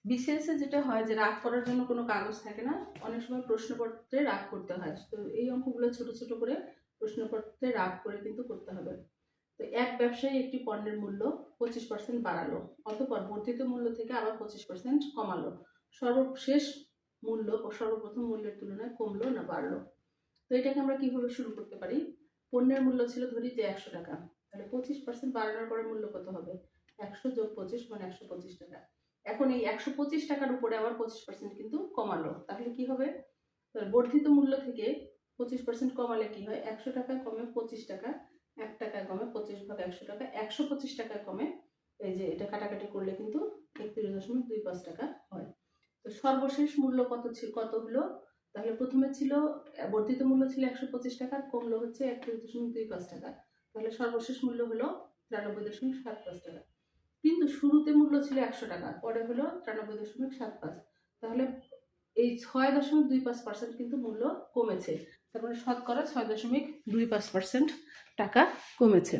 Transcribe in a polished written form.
বিসিএসে যেটা হয় যে রাগ করার জন্য কোনো কাগজ থাকে না, অনেক সময় প্রশ্নপত্রে রাগ করতে হয়। তো এই অঙ্কগুলো ছোট ছোট করে প্রশ্নপত্রে রাগ করে কিন্তু করতে হবে। তো এক ব্যবসায়ী একটি পণ্যের মূল্য 25% বাড়ালো, অতঃপর বর্ধিত মূল্য থেকে আবার 25% কমালো, সর্বশেষ মূল্য ও সর্বপ্রথম মূল্যের তুলনায় কমলো না বাড়লো। তো এটাকে আমরা কিভাবে শুরু করতে পারি? পণ্যের মূল্য ছিল ধরি যে 100 টাকা, তাহলে 25% বাড়ানোর পরে মূল্য কত হবে? 100 যোগ 25 মানে 125 টাকা। এখন এই 125 টাকার উপরে আবার 25% কিন্তু কমালো, তাহলে কি হবে? বর্ধিত মূল্য থেকে 25% কমালে কি হয়? 100 টাকায় কমে 25 টাকা, 1 টাকায় কমে 25 ভাগ 100 টাকা, 125 টাকায় কমে, এই যে এটা কাটাকাটি করলে কিন্তু 31.25 টাকা হয়। তো সর্বশেষ মূল্য কত ছিল, কত হলো? তাহলে প্রথমে ছিল বর্ধিত মূল্য ছিল 125 টাকা, কমলো হচ্ছে 31.25 টাকা, তাহলে সর্বশেষ মূল্য হলো 93.75 টাকা। কিন্তু শুরুতে মূল্য ছিল 100 টাকা, পরে হলো 93.75, তাহলে এই 6.25% কিন্তু মূল্য কমেছে, তার মানে শতকরা 6.25% টাকা কমেছে।